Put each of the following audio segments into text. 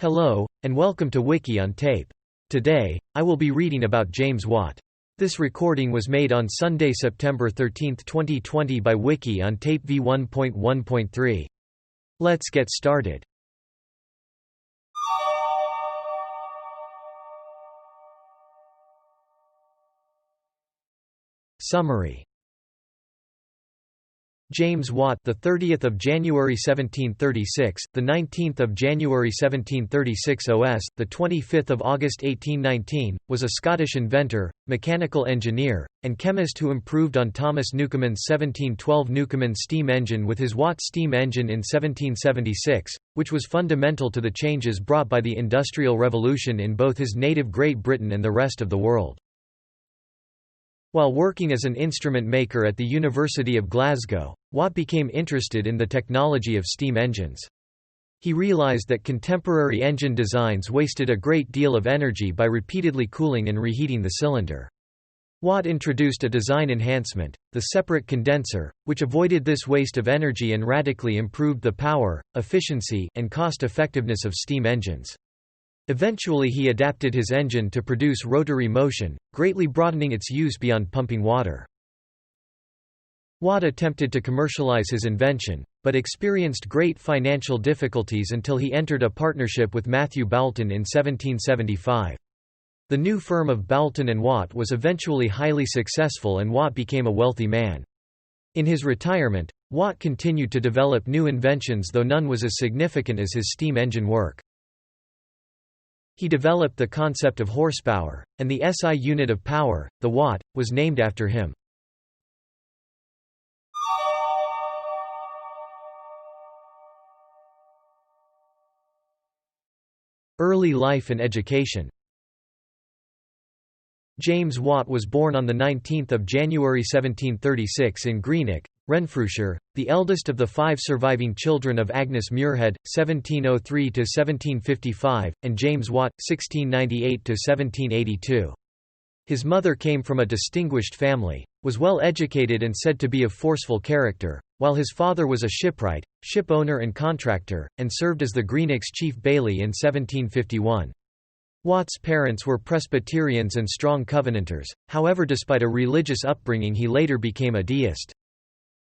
Hello, and welcome to Wiki-On-Tape. Today, I will be reading about James Watt. This recording was made on Sunday, September 13, 2020 by Wiki-On-Tape v1.1.3. Let's get started. Summary. James Watt, the 30th of January 1736, the 19th of January 1736 OS, the 25th of August 1819, was a Scottish inventor, mechanical engineer, and chemist who improved on Thomas Newcomen's 1712 Newcomen steam engine with his Watt steam engine in 1776, which was fundamental to the changes brought by the Industrial Revolution in both his native Great Britain and the rest of the world. While working as an instrument maker at the University of Glasgow, Watt became interested in the technology of steam engines. He realized that contemporary engine designs wasted a great deal of energy by repeatedly cooling and reheating the cylinder. Watt introduced a design enhancement, the separate condenser, which avoided this waste of energy and radically improved the power, efficiency, and cost-effectiveness of steam engines. Eventually he adapted his engine to produce rotary motion, greatly broadening its use beyond pumping water. Watt attempted to commercialize his invention, but experienced great financial difficulties until he entered a partnership with Matthew Boulton in 1775. The new firm of Boulton and Watt was eventually highly successful and Watt became a wealthy man. In his retirement, Watt continued to develop new inventions, though none was as significant as his steam engine work. He developed the concept of horsepower, and the SI unit of power, the watt, was named after him. Early life and education. James Watt was born on 19 January 1736 in Greenock, Renfrewshire, the eldest of the 5 surviving children of Agnes Muirhead, 1703–1755, and James Watt, 1698–1782. His mother came from a distinguished family, was well educated and said to be of forceful character, while his father was a shipwright, ship owner and contractor, and served as the Greenock's chief bailey in 1751. Watt's parents were Presbyterians and strong Covenanters, however despite a religious upbringing he later became a deist.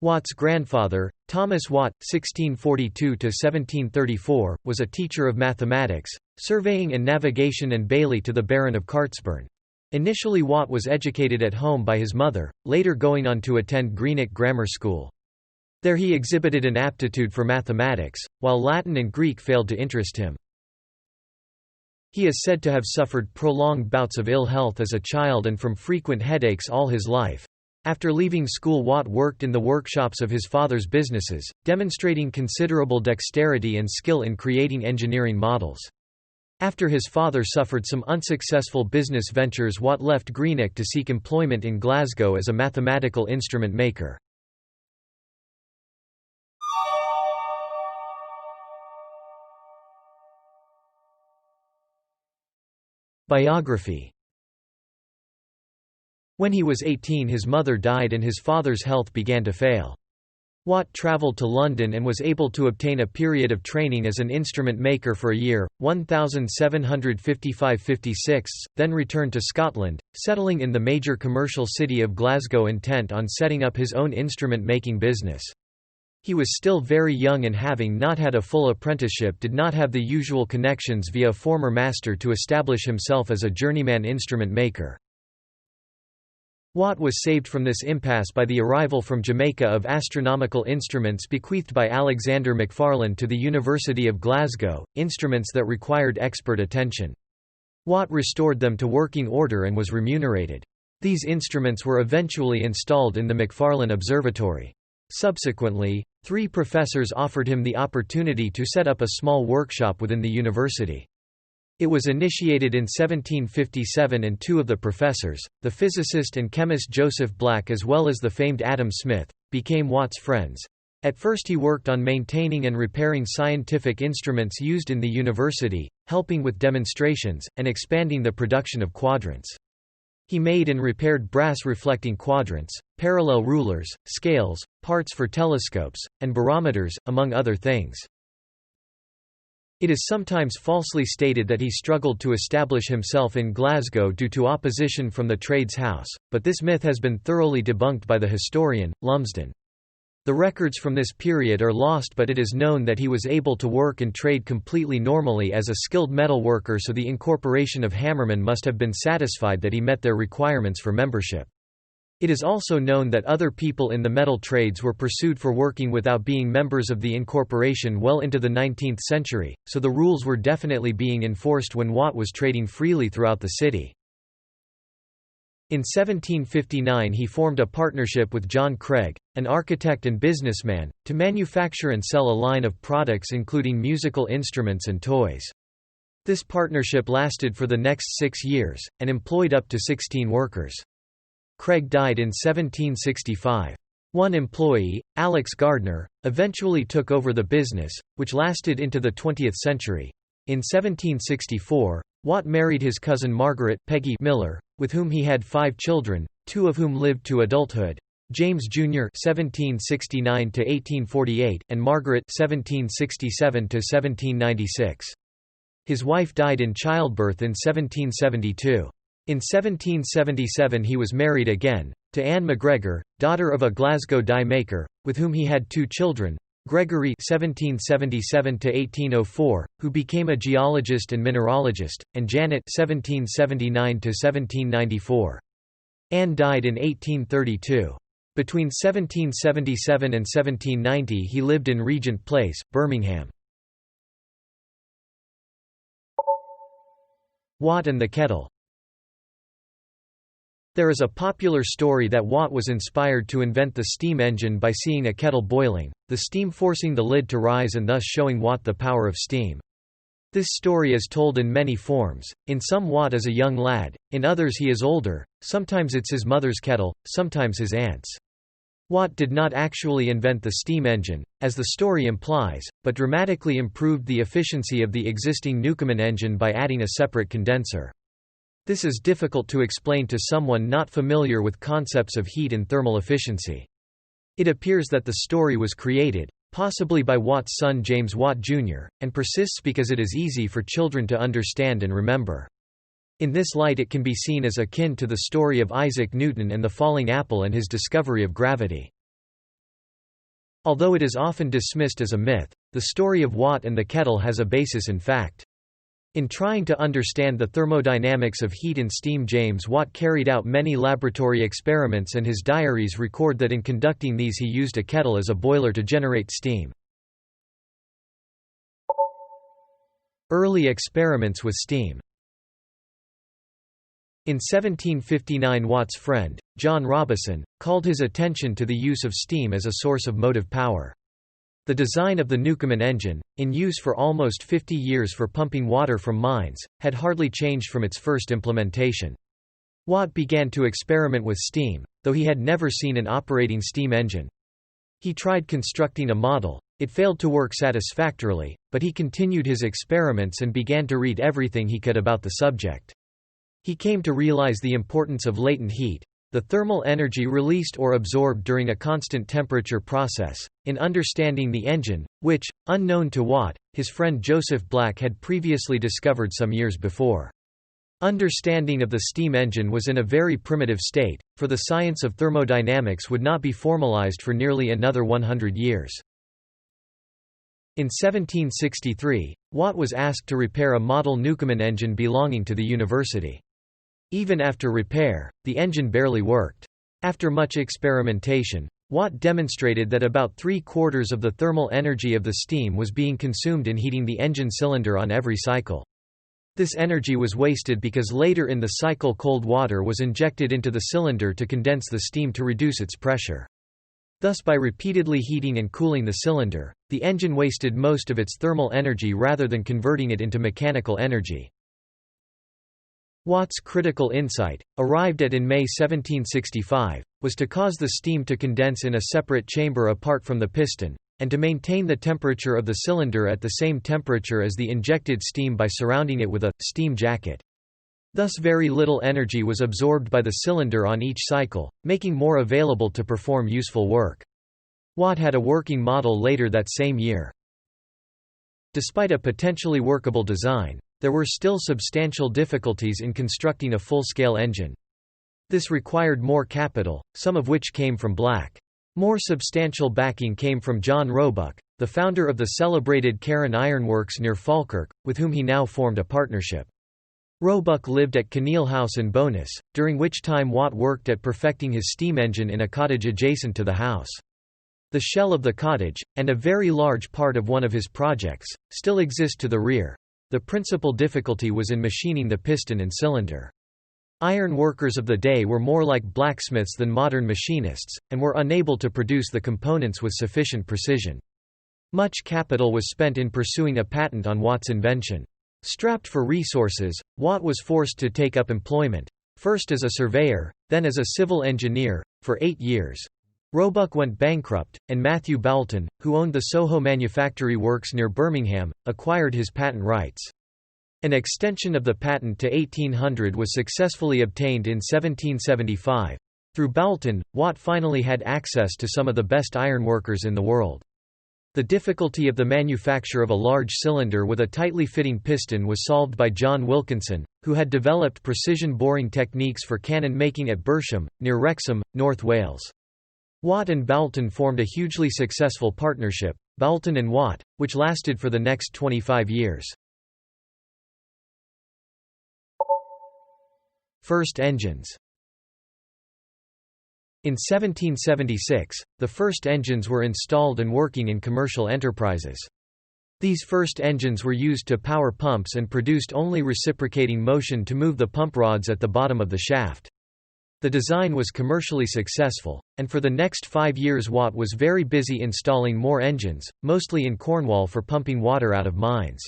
Watt's grandfather, Thomas Watt (1642–1734), was a teacher of mathematics, surveying and navigation and bailey to the Baron of Cartsburn. Initially Watt was educated at home by his mother, later going on to attend Greenock Grammar School. There he exhibited an aptitude for mathematics, while Latin and Greek failed to interest him. He is said to have suffered prolonged bouts of ill health as a child and from frequent headaches all his life. After leaving school, Watt worked in the workshops of his father's businesses, demonstrating considerable dexterity and skill in creating engineering models. After his father suffered some unsuccessful business ventures, Watt left Greenock to seek employment in Glasgow as a mathematical instrument maker. Biography. When he was 18, his mother died and his father's health began to fail. Watt travelled to London and was able to obtain a period of training as an instrument maker for a year, 1755–56, then returned to Scotland, settling in the major commercial city of Glasgow intent on setting up his own instrument-making business. He was still very young and, having not had a full apprenticeship, did not have the usual connections via a former master to establish himself as a journeyman instrument maker. Watt was saved from this impasse by the arrival from Jamaica of astronomical instruments bequeathed by Alexander Macfarlane to the University of Glasgow, instruments that required expert attention. Watt restored them to working order and was remunerated. These instruments were eventually installed in the Macfarlane Observatory. Subsequently, 3 professors offered him the opportunity to set up a small workshop within the university. It was initiated in 1757 and 2 of the professors, the physicist and chemist Joseph Black as well as the famed Adam Smith, became Watt's friends. At first he worked on maintaining and repairing scientific instruments used in the university, helping with demonstrations, and expanding the production of quadrants. He made and repaired brass reflecting quadrants, parallel rulers, scales, parts for telescopes, and barometers, among other things. It is sometimes falsely stated that he struggled to establish himself in Glasgow due to opposition from the Trades House, but this myth has been thoroughly debunked by the historian, Lumsden. The records from this period are lost, but it is known that he was able to work and trade completely normally as a skilled metal worker, so the incorporation of hammermen must have been satisfied that he met their requirements for membership. It is also known that other people in the metal trades were pursued for working without being members of the incorporation well into the 19th century, so the rules were definitely being enforced when Watt was trading freely throughout the city. In 1759 he formed a partnership with John Craig, an architect and businessman, to manufacture and sell a line of products including musical instruments and toys. This partnership lasted for the next 6 years, and employed up to 16 workers. Craig died in 1765. One employee, Alex Gardner, eventually took over the business, which lasted into the 20th century. In 1764, Watt married his cousin Margaret Peggy Miller, with whom he had 5 children, 2 of whom lived to adulthood: James Jr. (1769–1848) and Margaret (1767–1796). His wife died in childbirth in 1772. In 1777 he was married again, to Anne MacGregor, daughter of a Glasgow dye maker, with whom he had 2 children, Gregory (1777–1804), who became a geologist and mineralogist, and Janet (1779–1794). Anne died in 1832. Between 1777 and 1790 he lived in Regent Place, Birmingham. Watt and the kettle. There is a popular story that Watt was inspired to invent the steam engine by seeing a kettle boiling, the steam forcing the lid to rise and thus showing Watt the power of steam. This story is told in many forms. In some, Watt is a young lad, in others he is older, sometimes it's his mother's kettle, sometimes his aunt's. Watt did not actually invent the steam engine, as the story implies, but dramatically improved the efficiency of the existing Newcomen engine by adding a separate condenser. This is difficult to explain to someone not familiar with concepts of heat and thermal efficiency. It appears that the story was created, possibly by Watt's son James Watt Jr., and persists because it is easy for children to understand and remember. In this light it can be seen as akin to the story of Isaac Newton and the falling apple and his discovery of gravity. Although it is often dismissed as a myth, the story of Watt and the kettle has a basis in fact. In trying to understand the thermodynamics of heat and steam, James Watt carried out many laboratory experiments, and his diaries record that in conducting these he used a kettle as a boiler to generate steam. Early experiments with steam. In 1759 Watt's friend, John Robison, called his attention to the use of steam as a source of motive power. The design of the Newcomen engine, in use for almost 50 years for pumping water from mines, had hardly changed from its first implementation. Watt began to experiment with steam, though he had never seen an operating steam engine. He tried constructing a model. It failed to work satisfactorily, but he continued his experiments and began to read everything he could about the subject. He came to realize the importance of latent heat, the thermal energy released or absorbed during a constant temperature process, in understanding the engine, which, unknown to Watt, his friend Joseph Black had previously discovered some years before. Understanding of the steam engine was in a very primitive state, for the science of thermodynamics would not be formalized for nearly another 100 years. In 1763, Watt was asked to repair a model Newcomen engine belonging to the university. Even after repair, the engine barely worked. After much experimentation, Watt demonstrated that about 3/4 of the thermal energy of the steam was being consumed in heating the engine cylinder on every cycle. This energy was wasted because later in the cycle cold water was injected into the cylinder to condense the steam to reduce its pressure. Thus, by repeatedly heating and cooling the cylinder, the engine wasted most of its thermal energy rather than converting it into mechanical energy. Watt's critical insight, arrived at in May 1765, was to cause the steam to condense in a separate chamber apart from the piston, and to maintain the temperature of the cylinder at the same temperature as the injected steam by surrounding it with a steam jacket. Thus very little energy was absorbed by the cylinder on each cycle, making more available to perform useful work. Watt had a working model later that same year. Despite a potentially workable design, there were still substantial difficulties in constructing a full-scale engine. This required more capital, some of which came from Black. More substantial backing came from John Roebuck, the founder of the celebrated Carron Iron Works near Falkirk, with whom he now formed a partnership. Roebuck lived at Kinneil House in Bowness, during which time Watt worked at perfecting his steam engine in a cottage adjacent to the house. The shell of the cottage, and a very large part of one of his projects, still exist to the rear. The principal difficulty was in machining the piston and cylinder. Iron workers of the day were more like blacksmiths than modern machinists, and were unable to produce the components with sufficient precision. Much capital was spent in pursuing a patent on Watt's invention. Strapped for resources, Watt was forced to take up employment, first as a surveyor, then as a civil engineer, for 8 years. Roebuck went bankrupt, and Matthew Boulton, who owned the Soho Manufactory Works near Birmingham, acquired his patent rights. An extension of the patent to 1800 was successfully obtained in 1775. Through Boulton, Watt finally had access to some of the best ironworkers in the world. The difficulty of the manufacture of a large cylinder with a tightly fitting piston was solved by John Wilkinson, who had developed precision boring techniques for cannon making at Bersham, near Wrexham, North Wales. Watt and Boulton formed a hugely successful partnership, Boulton and Watt, which lasted for the next 25 years. First engines. In 1776, the first engines were installed and working in commercial enterprises. These first engines were used to power pumps and produced only reciprocating motion to move the pump rods at the bottom of the shaft. The design was commercially successful, and for the next 5 years Watt was very busy installing more engines, mostly in Cornwall for pumping water out of mines.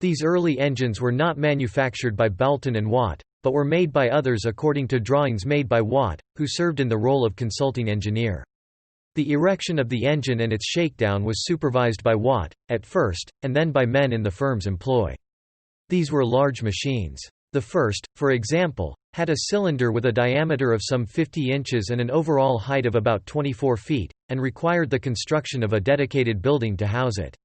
These early engines were not manufactured by Boulton and Watt, but were made by others according to drawings made by Watt, who served in the role of consulting engineer. The erection of the engine and its shakedown was supervised by Watt, at first, and then by men in the firm's employ. These were large machines. The first, for example, had a cylinder with a diameter of some 50 inches and an overall height of about 24 feet, and required the construction of a dedicated building to house it.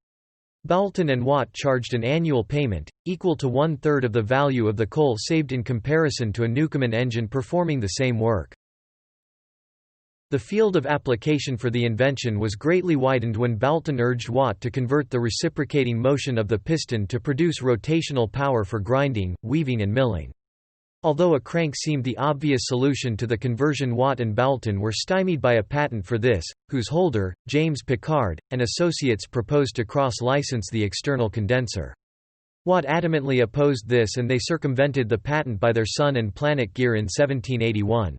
Boulton and Watt charged an annual payment, equal to 1/3 of the value of the coal saved in comparison to a Newcomen engine performing the same work. The field of application for the invention was greatly widened when Boulton urged Watt to convert the reciprocating motion of the piston to produce rotational power for grinding, weaving and milling. Although a crank seemed the obvious solution to the conversion, Watt and Boulton were stymied by a patent for this, whose holder, James Pickard, and Associates proposed to cross-license the external condenser. Watt adamantly opposed this and they circumvented the patent by their Sun and Planet gear in 1781.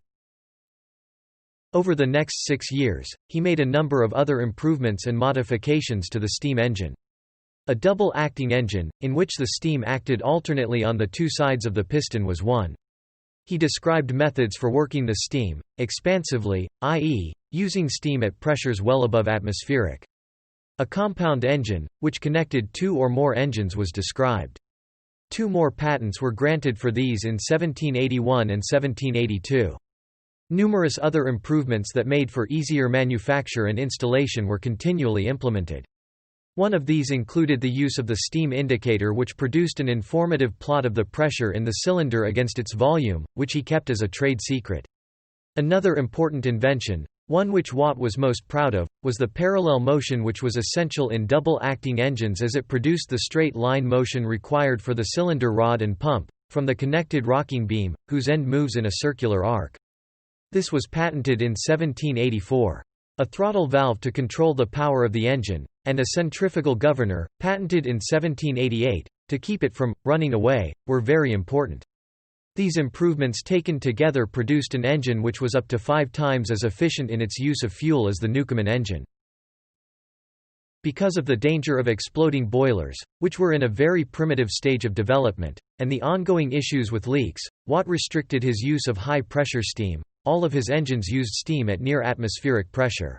Over the next 6 years, he made a number of other improvements and modifications to the steam engine. A double-acting engine, in which the steam acted alternately on the two sides of the piston, was one. He described methods for working the steam, expansively, i.e., using steam at pressures well above atmospheric. A compound engine, which connected 2 or more engines, was described. 2 more patents were granted for these in 1781 and 1782. Numerous other improvements that made for easier manufacture and installation were continually implemented. One of these included the use of the steam indicator, which produced an informative plot of the pressure in the cylinder against its volume, which he kept as a trade secret. Another important invention, one which Watt was most proud of, was the parallel motion, which was essential in double-acting engines as it produced the straight-line motion required for the cylinder rod and pump, from the connected rocking beam, whose end moves in a circular arc. This was patented in 1784. A throttle valve to control the power of the engine, and a centrifugal governor, patented in 1788, to keep it from running away, were very important. These improvements taken together produced an engine which was up to 5 times as efficient in its use of fuel as the Newcomen engine. Because of the danger of exploding boilers, which were in a very primitive stage of development, and the ongoing issues with leaks, Watt restricted his use of high-pressure steam. All of his engines used steam at near atmospheric pressure.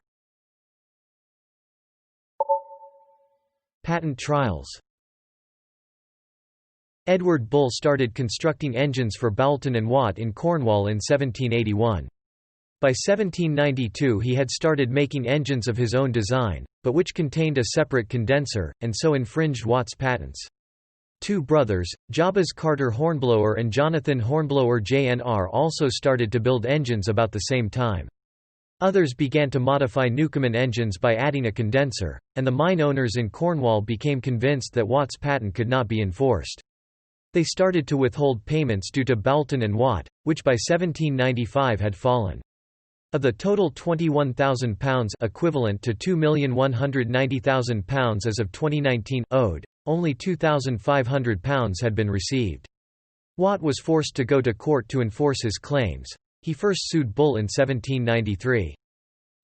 Patent trials. Edward Bull started constructing engines for Boulton and Watt in Cornwall in 1781. By 1792 he had started making engines of his own design, but which contained a separate condenser, and so infringed Watt's patents. Two brothers, Jabez Carter Hornblower and Jonathan Hornblower Jr. also started to build engines about the same time. Others began to modify Newcomen engines by adding a condenser, and the mine owners in Cornwall became convinced that Watt's patent could not be enforced. They started to withhold payments due to Boulton and Watt, which by 1795 had fallen. Of the total £21,000 equivalent to £2,190,000 as of 2019 owed, only £2,500 had been received. Watt was forced to go to court to enforce his claims. He first sued Bull in 1793.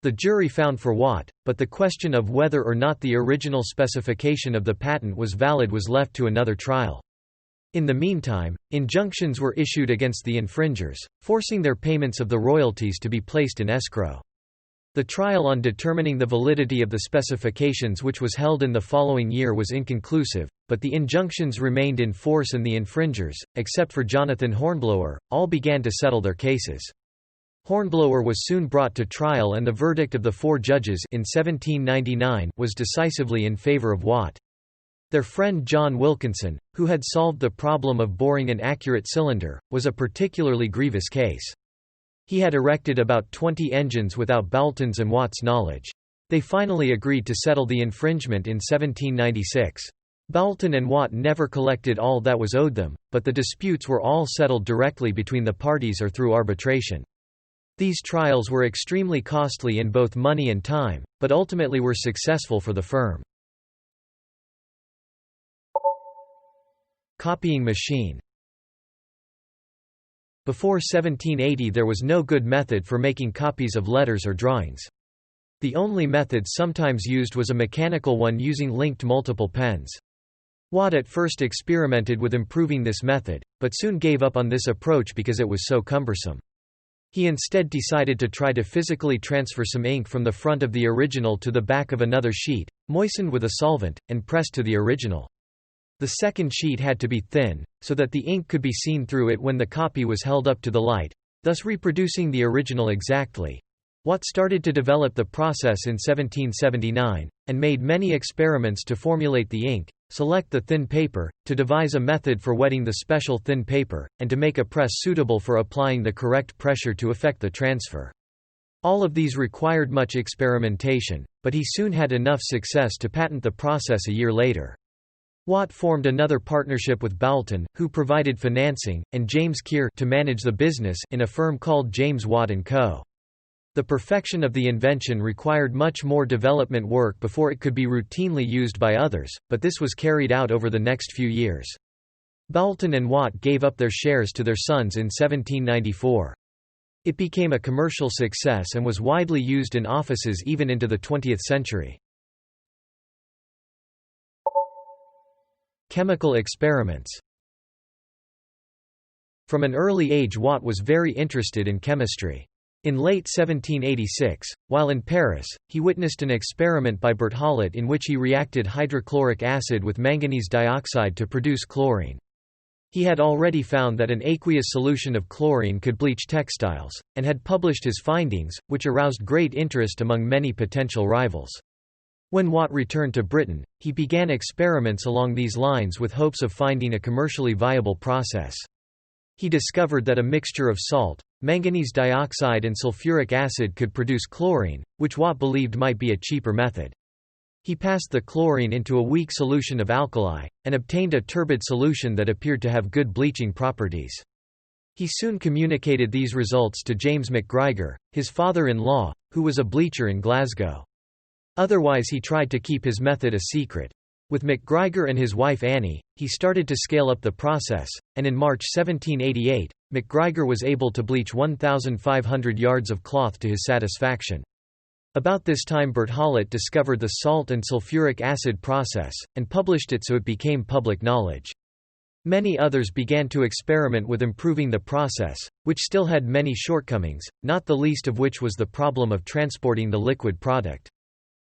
The jury found for Watt, but the question of whether or not the original specification of the patent was valid was left to another trial. In the meantime, injunctions were issued against the infringers, forcing their payments of the royalties to be placed in escrow. The trial on determining the validity of the specifications, which was held in the following year, was inconclusive, but the injunctions remained in force and the infringers, except for Jonathan Hornblower, all began to settle their cases. Hornblower was soon brought to trial and the verdict of the four judges in 1799 was decisively in favor of Watt. Their friend John Wilkinson, who had solved the problem of boring an accurate cylinder, was a particularly grievous case. He had erected about 20 engines without Boulton's and Watt's knowledge. They finally agreed to settle the infringement in 1796. Boulton and Watt never collected all that was owed them, but the disputes were all settled directly between the parties or through arbitration. These trials were extremely costly in both money and time, but ultimately were successful for the firm. Copying machine. Before 1780 there was no good method for making copies of letters or drawings. The only method sometimes used was a mechanical one using linked multiple pens. Watt at first experimented with improving this method, but soon gave up on this approach because it was so cumbersome. He instead decided to try to physically transfer some ink from the front of the original to the back of another sheet, moistened with a solvent, and pressed to the original. The second sheet had to be thin, so that the ink could be seen through it when the copy was held up to the light, thus reproducing the original exactly. Watt started to develop the process in 1779, and made many experiments to formulate the ink, select the thin paper, to devise a method for wetting the special thin paper, and to make a press suitable for applying the correct pressure to effect the transfer. All of these required much experimentation, but he soon had enough success to patent the process a year later. Watt formed another partnership with Boulton, who provided financing, and James Keir to manage the business in a firm called James Watt & Co. The perfection of the invention required much more development work before it could be routinely used by others, but this was carried out over the next few years. Boulton and Watt gave up their shares to their sons in 1794. It became a commercial success and was widely used in offices even into the 20th century. Chemical experiments. From an early age Watt was very interested in chemistry. In late 1786, while in Paris, he witnessed an experiment by Berthollet in which he reacted hydrochloric acid with manganese dioxide to produce chlorine. He had already found that an aqueous solution of chlorine could bleach textiles, and had published his findings, which aroused great interest among many potential rivals. When Watt returned to Britain, he began experiments along these lines with hopes of finding a commercially viable process. He discovered that a mixture of salt, manganese dioxide and sulfuric acid could produce chlorine, which Watt believed might be a cheaper method. He passed the chlorine into a weak solution of alkali, and obtained a turbid solution that appeared to have good bleaching properties. He soon communicated these results to James McGreiger, his father-in-law, who was a bleacher in Glasgow. Otherwise he tried to keep his method a secret. With McGreiger and his wife Annie, he started to scale up the process, and in March 1788, McGreiger was able to bleach 1,500 yards of cloth to his satisfaction. About this time Berthollet discovered the salt and sulfuric acid process, and published it so it became public knowledge. Many others began to experiment with improving the process, which still had many shortcomings, not the least of which was the problem of transporting the liquid product.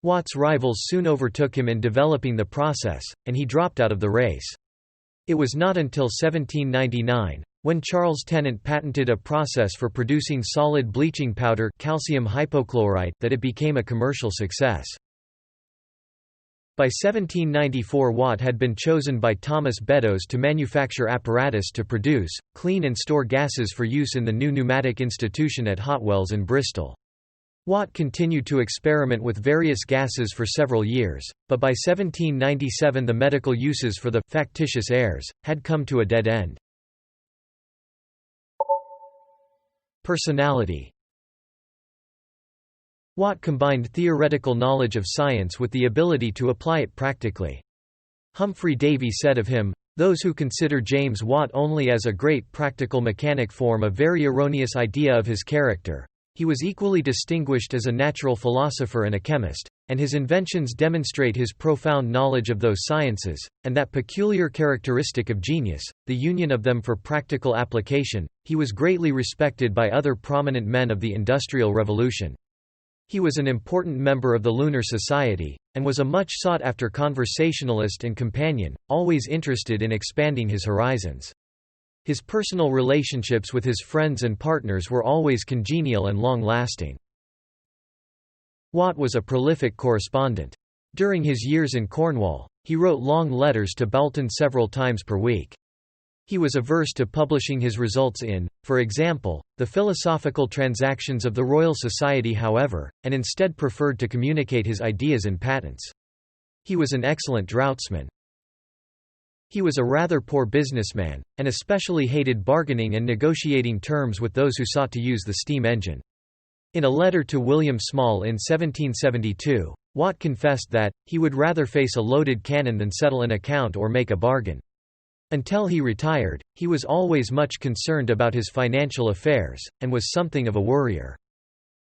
Watt's rivals soon overtook him in developing the process, and he dropped out of the race. It was not until 1799, when Charles Tennant patented a process for producing solid bleaching powder, calcium hypochlorite, that it became a commercial success. By 1794, Watt had been chosen by Thomas Beddoes to manufacture apparatus to produce, clean and store gases for use in the new pneumatic institution at Hotwells in Bristol. Watt continued to experiment with various gases for several years, but by 1797 the medical uses for the factitious airs had come to a dead end. Personality. Watt combined theoretical knowledge of science with the ability to apply it practically. Humphrey Davy said of him, "Those who consider James Watt only as a great practical mechanic form a very erroneous idea of his character. He was equally distinguished as a natural philosopher and a chemist, and his inventions demonstrate his profound knowledge of those sciences, and that peculiar characteristic of genius, the union of them for practical application." He was greatly respected by other prominent men of the Industrial Revolution. He was an important member of the Lunar Society, and was a much sought-after conversationalist and companion, always interested in expanding his horizons. His personal relationships with his friends and partners were always congenial and long-lasting. Watt was a prolific correspondent. During his years in Cornwall, he wrote long letters to Boulton several times per week. He was averse to publishing his results in, for example, the Philosophical Transactions of the Royal Society however, and instead preferred to communicate his ideas in patents. He was an excellent draughtsman. He was a rather poor businessman, and especially hated bargaining and negotiating terms with those who sought to use the steam engine. In a letter to William Small in 1772, Watt confessed that, he would rather face a loaded cannon than settle an account or make a bargain. Until he retired, he was always much concerned about his financial affairs, and was something of a worrier.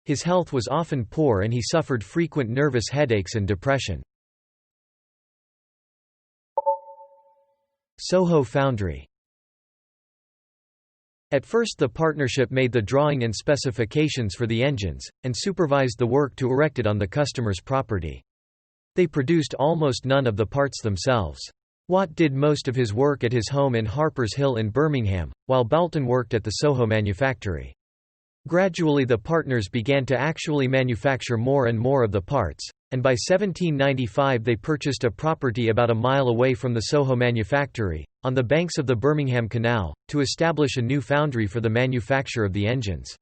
His health was often poor and he suffered frequent nervous headaches and depression. Soho Foundry. At first the partnership made the drawing and specifications for the engines, and supervised the work to erect it on the customer's property. They produced almost none of the parts themselves. Watt did most of his work at his home in Harper's Hill in Birmingham, while Boulton worked at the Soho manufactory. Gradually the partners began to actually manufacture more and more of the parts, and by 1795 they purchased a property about a mile away from the Soho manufactory, on the banks of the Birmingham Canal, to establish a new foundry for the manufacture of the engines.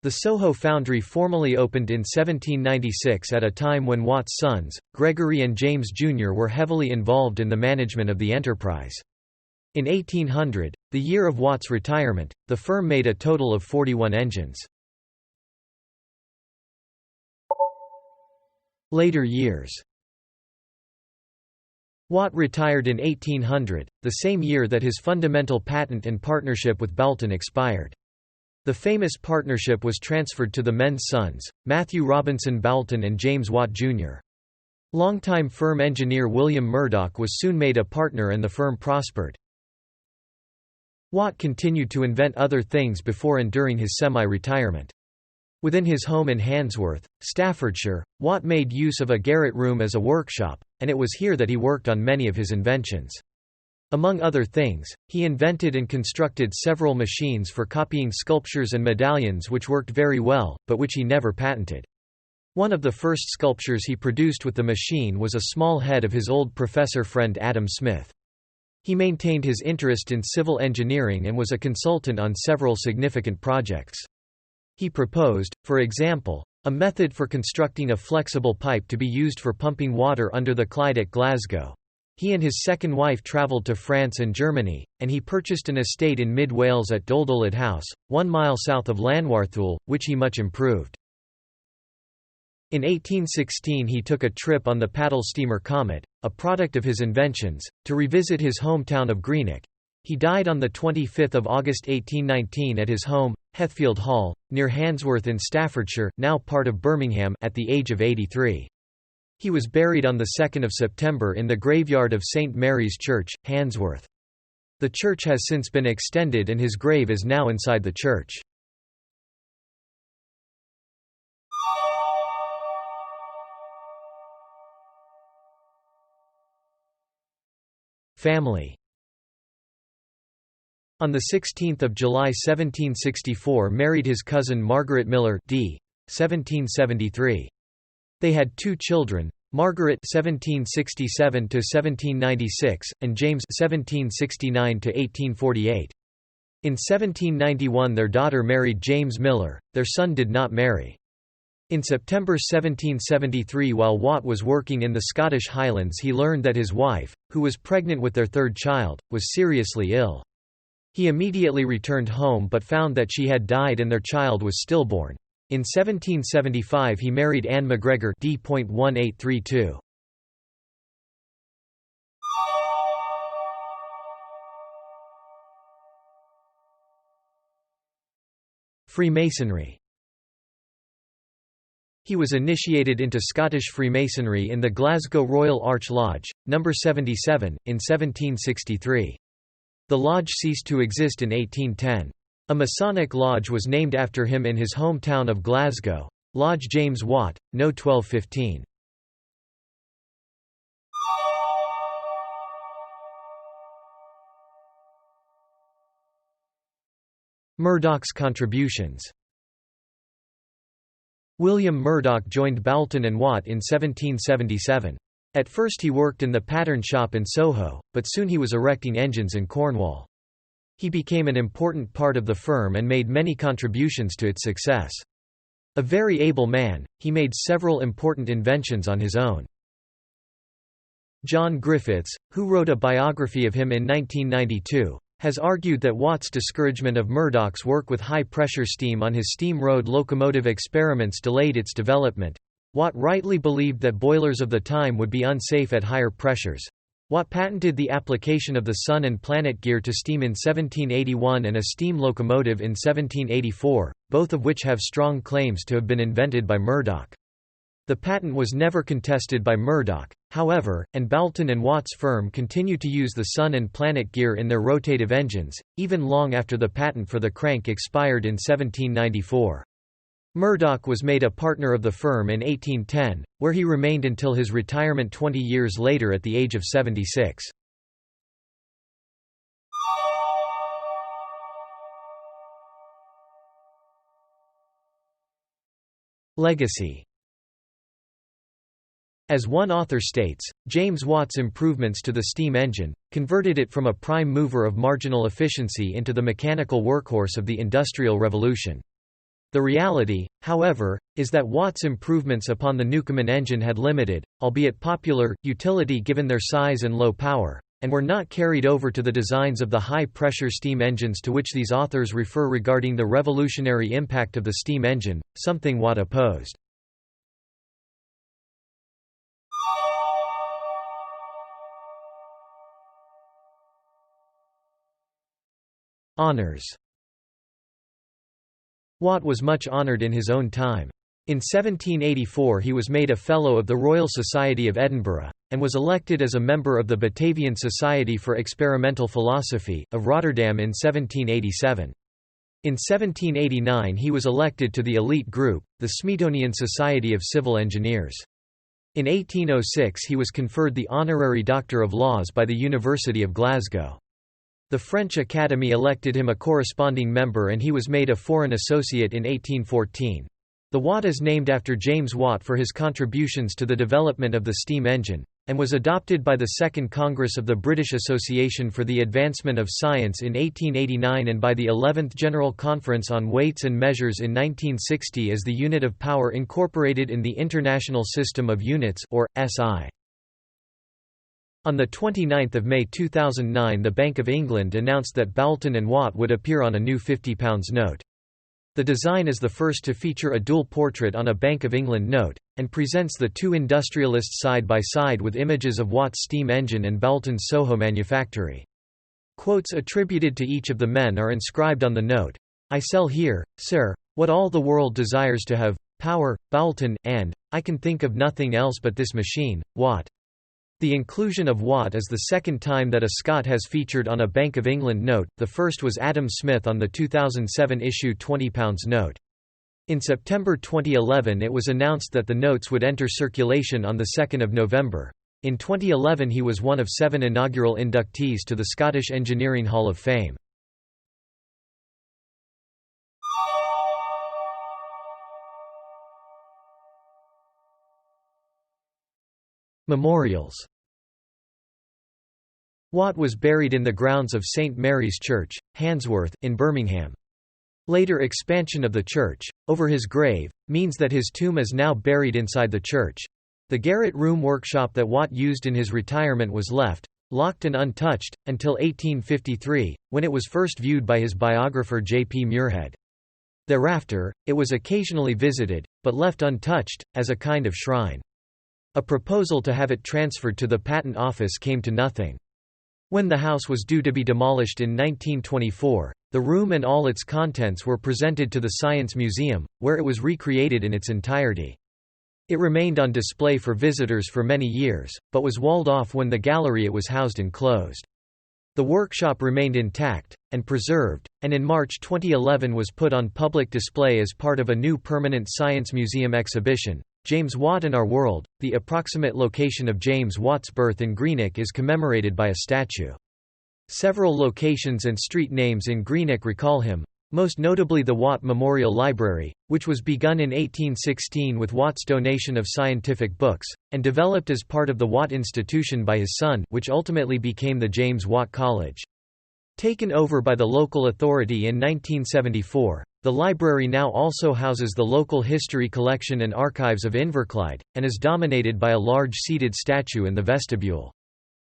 The Soho Foundry formally opened in 1796 at a time when Watt's sons, Gregory and James Jr. were heavily involved in the management of the enterprise. In 1800, the year of Watt's retirement, the firm made a total of 41 engines. Later years. Watt retired in 1800, the same year that his fundamental patent and partnership with Boulton expired. The famous partnership was transferred to the men's sons, Matthew Robinson Boulton and James Watt Jr. Longtime firm engineer William Murdoch was soon made a partner and the firm prospered. Watt continued to invent other things before and during his semi-retirement. Within his home in Handsworth, Staffordshire, Watt made use of a garret room as a workshop, and it was here that he worked on many of his inventions. Among other things, he invented and constructed several machines for copying sculptures and medallions which worked very well, but which he never patented. One of the first sculptures he produced with the machine was a small head of his old professor friend Adam Smith. He maintained his interest in civil engineering and was a consultant on several significant projects. He proposed, for example, a method for constructing a flexible pipe to be used for pumping water under the Clyde at Glasgow. He and his second wife travelled to France and Germany, and he purchased an estate in mid-Wales at Doldolid House, 1 mile south of Llanwarthul, which he much improved. In 1816 he took a trip on the paddle steamer Comet, a product of his inventions, to revisit his hometown of Greenock. He died on 25 August 1819 at his home, Heathfield Hall, near Handsworth in Staffordshire, now part of Birmingham, at the age of 83. He was buried on 2 September in the graveyard of St Mary's Church, Handsworth. The church has since been extended and his grave is now inside the church. Family. On 16 July 1764 married his cousin Margaret Miller d. 1773. They had 2 children, Margaret (1767–1796) and James (1769–1848). In 1791 their daughter married James Miller. Their son did not marry. In September 1773, while Watt was working in the Scottish Highlands, he learned that his wife, who was pregnant with their 3rd child, was seriously ill. He immediately returned home but found that she had died and their child was stillborn. In 1775 he married Anne MacGregor d.1832. Freemasonry. He was initiated into Scottish Freemasonry in the Glasgow Royal Arch Lodge, No. 77, in 1763. The lodge ceased to exist in 1810. A Masonic lodge was named after him in his hometown of Glasgow, Lodge James Watt, No. 1215. Murdoch's contributions. William Murdoch joined Boulton and Watt in 1777. At first he worked in the pattern shop in Soho, but soon he was erecting engines in Cornwall. He became an important part of the firm and made many contributions to its success. A very able man, he made several important inventions on his own. John Griffiths, who wrote a biography of him in 1992, has argued that Watt's discouragement of Murdoch's work with high-pressure steam on his steam road locomotive experiments delayed its development. Watt rightly believed that boilers of the time would be unsafe at higher pressures. Watt patented the application of the sun and planet gear to steam in 1781 and a steam locomotive in 1784, both of which have strong claims to have been invented by Murdoch. The patent was never contested by Murdoch, however, and Boulton and Watt's firm continued to use the sun and planet gear in their rotative engines, even long after the patent for the crank expired in 1794. Murdoch was made a partner of the firm in 1810, where he remained until his retirement 20 years later at the age of 76. Legacy. As one author states, James Watt's improvements to the steam engine converted it from a prime mover of marginal efficiency into the mechanical workhorse of the Industrial Revolution. The reality, however, is that Watt's improvements upon the Newcomen engine had limited, albeit popular, utility given their size and low power, and were not carried over to the designs of the high-pressure steam engines to which these authors refer regarding the revolutionary impact of the steam engine, something Watt opposed. Honors. Watt was much honoured in his own time. In 1784 he was made a Fellow of the Royal Society of Edinburgh, and was elected as a member of the Batavian Society for Experimental Philosophy, of Rotterdam in 1787. In 1789 he was elected to the elite group, the Smeatonian Society of Civil Engineers. In 1806 he was conferred the honorary Doctor of Laws by the University of Glasgow. The French Academy elected him a corresponding member and he was made a Foreign Associate in 1814. The Watt is named after James Watt for his contributions to the development of the steam engine, and was adopted by the Second Congress of the British Association for the Advancement of Science in 1889 and by the 11th General Conference on Weights and Measures in 1960 as the unit of power incorporated in the International System of Units, or SI. On 29 May 2009 the Bank of England announced that Boulton and Watt would appear on a new £50 note. The design is the first to feature a dual portrait on a Bank of England note, and presents the two industrialists side by side with images of Watt's steam engine and Boulton's Soho manufactory. Quotes attributed to each of the men are inscribed on the note. "I sell here, sir, what all the world desires to have, power, Boulton, and, I can think of nothing else but this machine, Watt." The inclusion of Watt is the second time that a Scot has featured on a Bank of England note, the first was Adam Smith on the 2007 issue £20 note. In September 2011 it was announced that the notes would enter circulation on 2 November. In 2011 he was one of 7 inaugural inductees to the Scottish Engineering Hall of Fame. Memorials. Watt was buried in the grounds of St. Mary's Church, Handsworth, in Birmingham. Later expansion of the church, over his grave, means that his tomb is now buried inside the church. The garret room workshop that Watt used in his retirement was left, locked and untouched, until 1853, when it was first viewed by his biographer J. P. Muirhead. Thereafter, it was occasionally visited, but left untouched, as a kind of shrine. A proposal to have it transferred to the Patent Office came to nothing. When the house was due to be demolished in 1924, the room and all its contents were presented to the Science Museum, where it was recreated in its entirety. It remained on display for visitors for many years, but was walled off when the gallery it was housed in closed. The workshop remained intact, and preserved, and in March 2011 was put on public display as part of a new permanent Science Museum exhibition, James Watt and Our World. The approximate location of James Watt's birth in Greenock is commemorated by a statue. Several locations and street names in Greenock recall him, most notably the Watt Memorial Library, which was begun in 1816 with Watt's donation of scientific books, and developed as part of the Watt Institution by his son, which ultimately became the James Watt College. Taken over by the local authority in 1974, the library now also houses the local history collection and archives of Inverclyde, and is dominated by a large seated statue in the vestibule.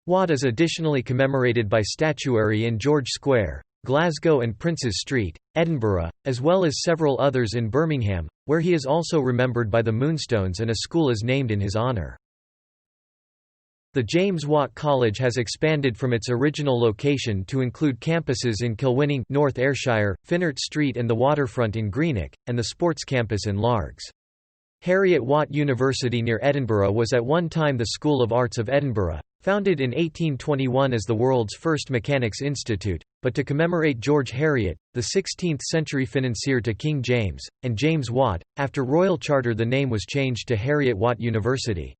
Watt is additionally commemorated by statuary in George Square, Glasgow and Princes Street, Edinburgh, as well as several others in Birmingham, where he is also remembered by the Moonstones and a school is named in his honour. The James Watt College has expanded from its original location to include campuses in Kilwinning, North Ayrshire, Finnart Street and the Waterfront in Greenock, and the Sports Campus in Largs. Harriet Watt University near Edinburgh was at one time the School of Arts of Edinburgh, founded in 1821 as the world's first mechanics institute, but to commemorate George Heriot, the 16th-century financier to King James, and James Watt, after royal charter the name was changed to Harriet Watt University.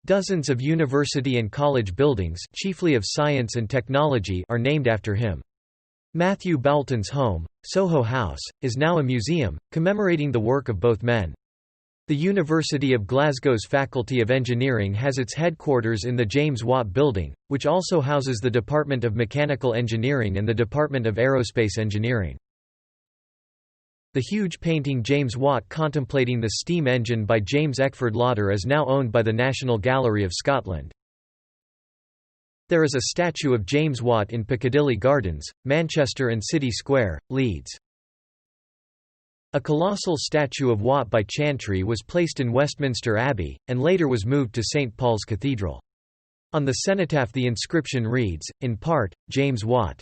Dozens of university and college buildings, chiefly of science and technology, are named after him. Matthew Boulton's home, Soho House, is now a museum, commemorating the work of both men. The University of Glasgow's Faculty of Engineering has its headquarters in the James Watt Building, which also houses the Department of Mechanical Engineering and the Department of Aerospace Engineering. The huge painting James Watt Contemplating the Steam Engine by James Eckford Lauder is now owned by the National Gallery of Scotland. There is a statue of James Watt in Piccadilly Gardens, Manchester and City Square, Leeds. A colossal statue of Watt by Chantry was placed in Westminster Abbey, and later was moved to St Paul's Cathedral. On the cenotaph the inscription reads, in part, James Watt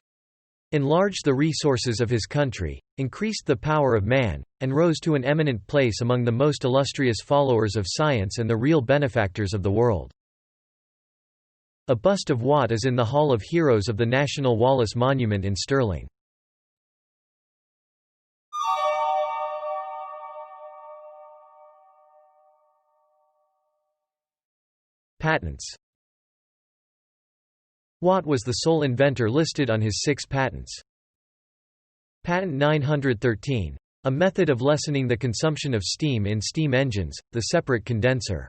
enlarged the resources of his country, increased the power of man, and rose to an eminent place among the most illustrious followers of science and the real benefactors of the world. A bust of Watt is in the Hall of Heroes of the National Wallace Monument in Stirling. Patents. Watt was the sole inventor listed on his 6 patents. Patent 913. A method of lessening the consumption of steam in steam engines, the separate condenser.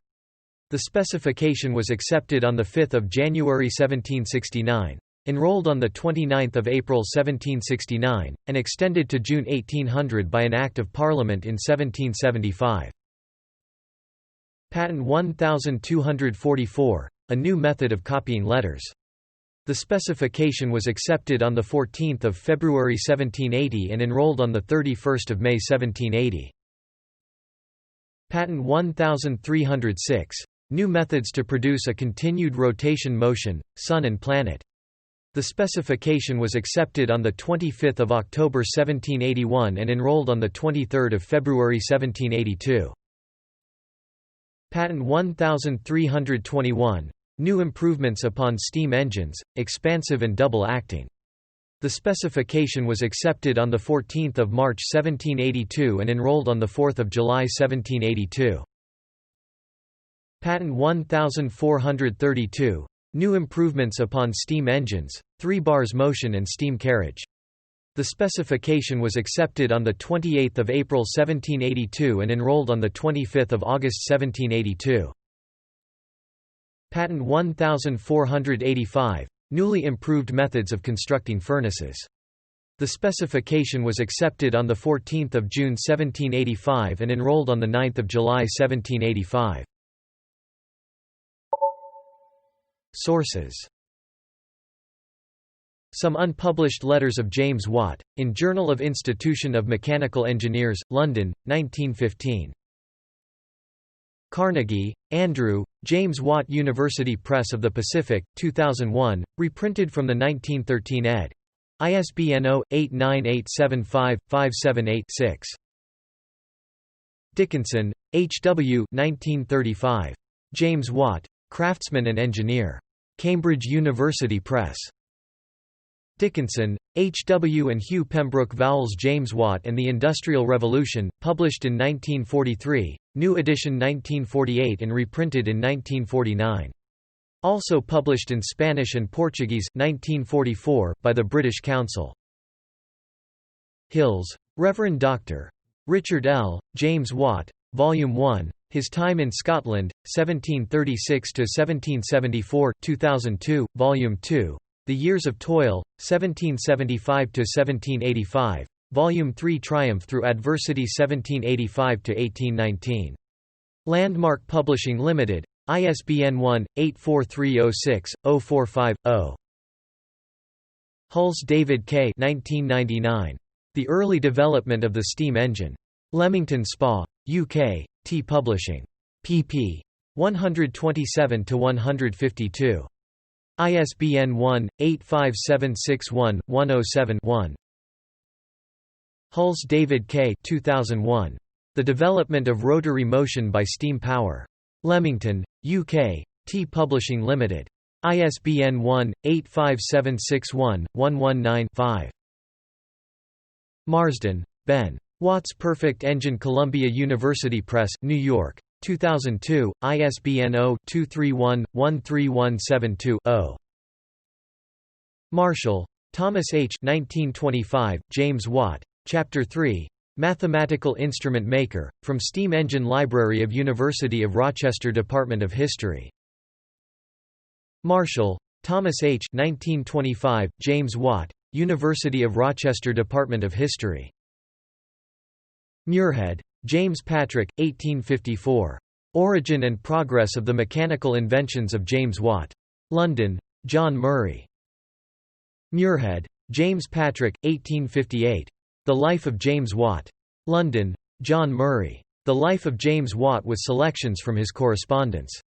The specification was accepted on 5 January 1769. Enrolled on 29 April 1769, and extended to June 1800 by an Act of Parliament in 1775. Patent 1244. A new method of copying letters. The specification was accepted on 14 February 1780 and enrolled on 31 May 1780. Patent 1306. New methods to produce a continued rotation motion, sun and planet. The specification was accepted on 25 October 1781 and enrolled on 23 February 1782. Patent 1321. New improvements upon steam engines, expansive and double-acting. The specification was accepted on 14 March 1782 and enrolled on 4 July 1782. Patent 1432. New improvements upon steam engines, 3 bars motion and steam carriage. The specification was accepted on 28 April 1782 and enrolled on 25 August 1782. Patent 1485. Newly improved methods of constructing furnaces. The specification was accepted on 14 June 1785 and enrolled on 9 July 1785. Sources. Some unpublished letters of James Watt, in Journal of Institution of Mechanical Engineers, London, 1915. Carnegie, Andrew, James Watt University Press of the Pacific, 2001, reprinted from the 1913 ed. ISBN 0-89875-578-6. Dickinson, H. W. 1935. James Watt, Craftsman and Engineer. Cambridge University Press. Dickinson, H. W. and Hugh Pembroke Vowles James Watt and the Industrial Revolution, published in 1943, new edition 1948 and reprinted in 1949. Also published in Spanish and Portuguese, 1944, by the British Council. Hills, Reverend Dr. Richard L. James Watt, Volume 1, His Time in Scotland, 1736–1774, 2002, Volume 2, The Years of Toil, 1775–1785, Volume 3 Triumph Through Adversity 1785–1819. Landmark Publishing Limited, ISBN 1-84306-045-0. Hulse, David K. 1999. The Early Development of the Steam Engine. Leamington Spa, UK, T Publishing. pp. 127–152. ISBN 1-85761-107-1. Hulse, David K. 2001. The Development of Rotary Motion by Steam Power. Leamington, UK, T Publishing Limited. ISBN 1-85761-119-5. Marsden, Ben. Watt's Perfect Engine, Columbia University Press, New York. 2002, ISBN 0-231-13172-0. Marshall, Thomas H. 1925, James Watt, Chapter 3, Mathematical Instrument Maker, from Steam Engine Library of University of Rochester Department of History. Marshall, Thomas H. 1925, James Watt, University of Rochester Department of History. Muirhead, James Patrick, 1854. Origin and Progress of the Mechanical Inventions of James Watt. London, John Murray. Muirhead, James Patrick, 1858. The Life of James Watt. London, John Murray. The Life of James Watt with selections from his correspondence.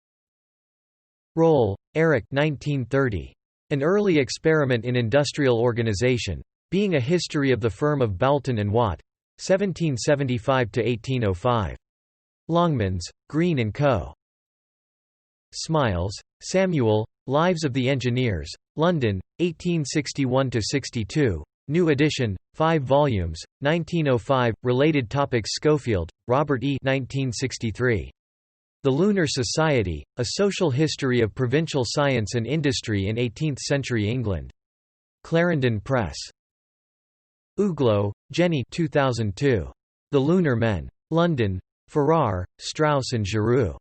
Roll, Eric 1930. An Early Experiment in Industrial Organization. Being a History of the Firm of Boulton and Watt. 1775–1805. Longmans, Green & Co. Smiles, Samuel, Lives of the Engineers. London, 1861–62. New edition, 5 volumes, 1905. Related topics. Schofield, Robert E. 1963. The Lunar Society, A Social History of Provincial Science and Industry in 18th-Century England. Clarendon Press. Uglow, Jenny 2002. The Lunar Men. London, Farrar, Straus and Giroux.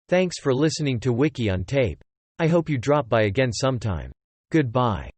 Thanks for listening to Wiki on Tape. I hope you drop by again sometime. Goodbye.